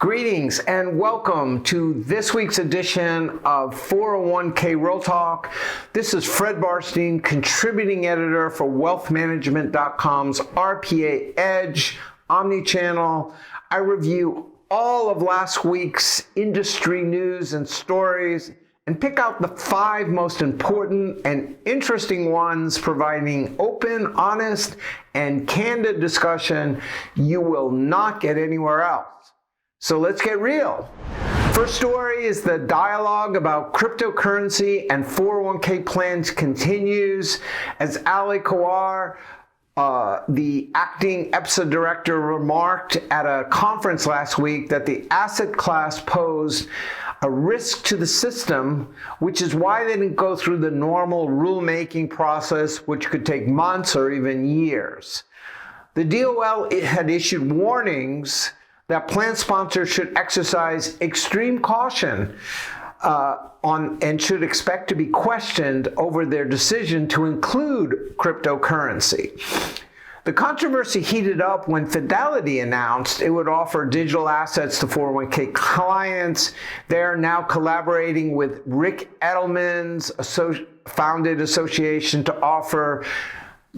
Greetings and welcome to this week's edition of 401k Real Talk. This is Fred Barstein, contributing editor for wealthmanagement.com's RPA Edge omnichannel. I review all of last week's industry news and stories and pick out the 5 most important and interesting ones, providing open, honest, and candid discussion you will not get anywhere else. So let's get real. First story is the dialogue about cryptocurrency and 401k plans continues as Ali Kawar, the acting EPSA director, remarked at a conference last week that the asset class posed a risk to the system, which is why they didn't go through the normal rulemaking process, which could take months or even years. The DOL had issued warnings that plan sponsors should exercise extreme caution and should expect to be questioned over their decision to include cryptocurrency. The controversy heated up when Fidelity announced it would offer digital assets to 401k clients. They are now collaborating with Rick Edelman's founded association to offer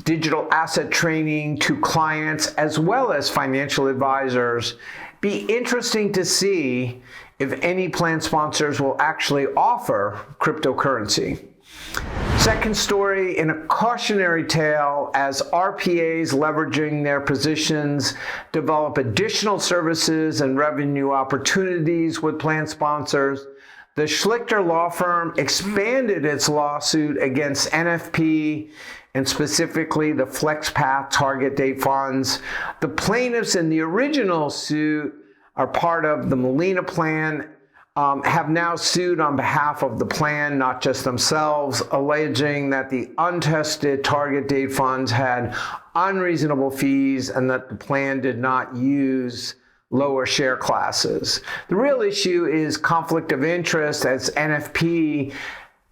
digital asset training to clients as well as financial advisors. Be interesting to see if any plan sponsors will actually offer cryptocurrency. Second story, in a cautionary tale, as RPAs leveraging their positions develop additional services and revenue opportunities with plan sponsors, the Schlichter law firm expanded its lawsuit against NFP and specifically the FlexPath target date funds. The plaintiffs in the original suit are part of the Molina plan, have now sued on behalf of the plan, not just themselves, alleging that the untested target date funds had unreasonable fees and that the plan did not use lower share classes. The real issue is conflict of interest, as NFP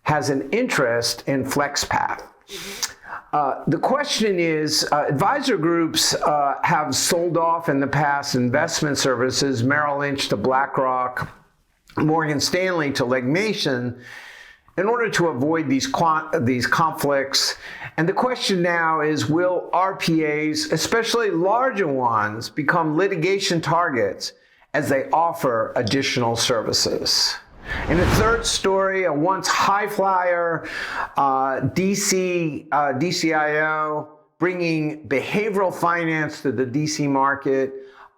has an interest in FlexPath. The question is, advisor groups have sold off in the past investment services, Merrill Lynch to BlackRock, Morgan Stanley to Legg Mason, in order to avoid these conflicts. And the question now is, will RPAs, especially larger ones, become litigation targets as they offer additional services? In the third story, a once high flyer DCIO bringing behavioral finance to the DC market,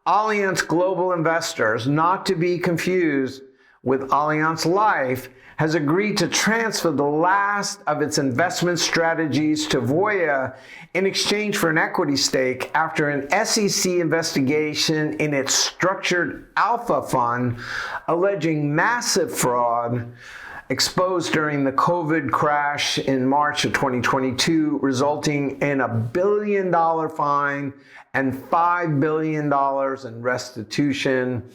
Allianz Global Investors, not to be confused with Allianz Life, has agreed to transfer the last of its investment strategies to Voya in exchange for an equity stake after an SEC investigation in its structured alpha fund alleging massive fraud exposed during the COVID crash in March of 2022, resulting in a $1 billion fine and $5 billion in restitution.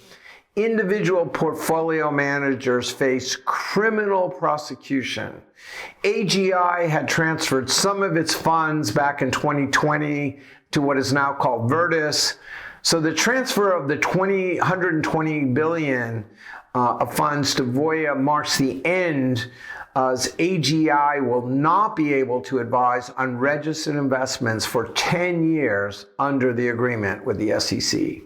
Individual portfolio managers face criminal prosecution. AGI had transferred some of its funds back in 2020 to what is now called Virtus. So the transfer of the $120 billion of funds to Voya marks the end, as AGI will not be able to advise on registered investments for 10 years under the agreement with the SEC.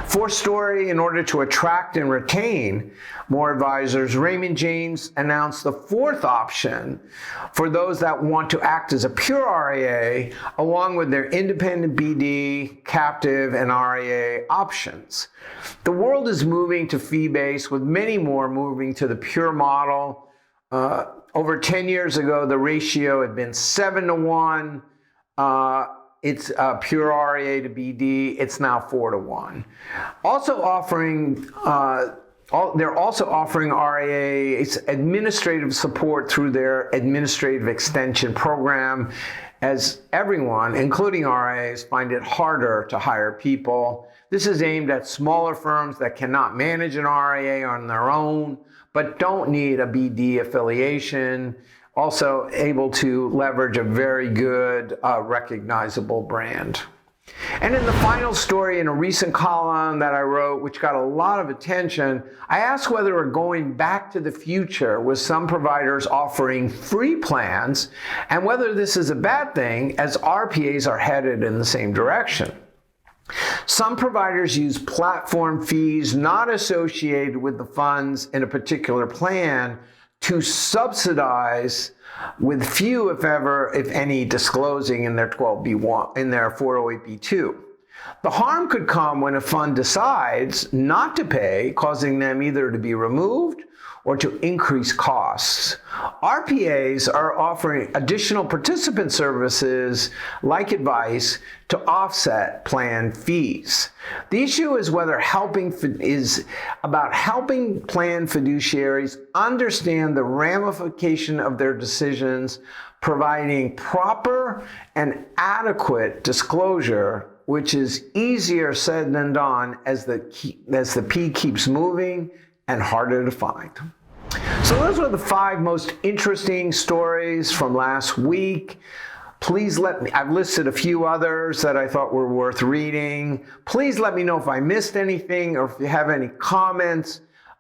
Fourth story, in order to attract and retain more advisors, Raymond James announced the fourth option for those that want to act as a pure RIA, along with their independent BD, captive, and RIA options. The world is moving to fee-based, with many more moving to the pure model. Over 10 years ago, the ratio had been 7-to-1. It's pure RIA to BD. It's now 4-to-1. They're also offering RIAs administrative support through their administrative extension program, as everyone, including RIAs, find it harder to hire people. This is aimed at smaller firms that cannot manage an RIA on their own, but don't need a BD affiliation. Also able to leverage a very good recognizable brand. And in the final story in a recent column that I wrote, which got a lot of attention, I asked whether we're going back to the future with some providers offering free plans and whether this is a bad thing as RPAs are headed in the same direction. Some providers use platform fees not associated with the funds in a particular plan to subsidize, with few, if ever, if any, disclosing in their 12B1, in their 408B2. The harm could come when a fund decides not to pay, causing them either to be removed or to increase costs. RPAs are offering additional participant services like advice to offset plan fees. The issue is about helping plan fiduciaries understand the ramification of their decisions, providing proper and adequate disclosure, which is easier said than done as the P keeps moving and harder to find. So those were the 5 most interesting stories from last week. Please I've listed a few others that I thought were worth reading. Please let me know if I missed anything or if you have any comments.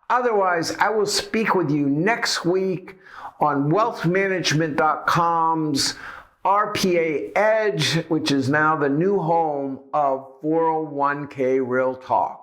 Otherwise, I will speak with you next week on wealthmanagement.com's RPA Edge, which is now the new home of 401k Real Talk.